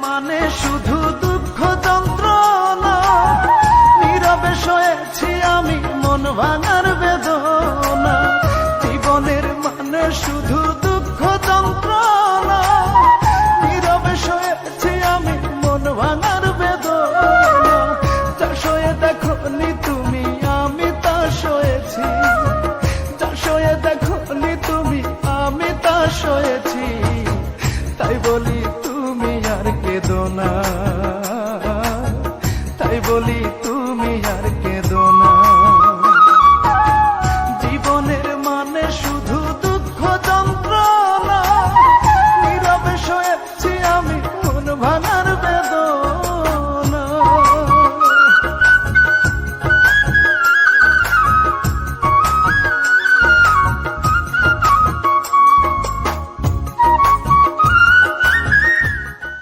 মানে শুধু দুঃখ যন্ত্রণা, নীরবে সয়েছি আমি মন ভাঙার বেদনা। জীবনের মানে শুধু দুঃখ যন্ত্রণা, নীরবে সয়েছি আমি মন ভাঙার বেদনা। যা সয়ে দেখো নি তুমি আমি তা সয়েছি, যা সয়ে দেখো নি তুমি আমি তা সয়েছি। তাই বলি তুমি আর কেঁদো না, তাই বলি তুমি আর কেঁদো না। জীবনের মানে শুধু দুঃখ যন্ত্রণা, নীরবে সয়েছি আমি মন ভাঙা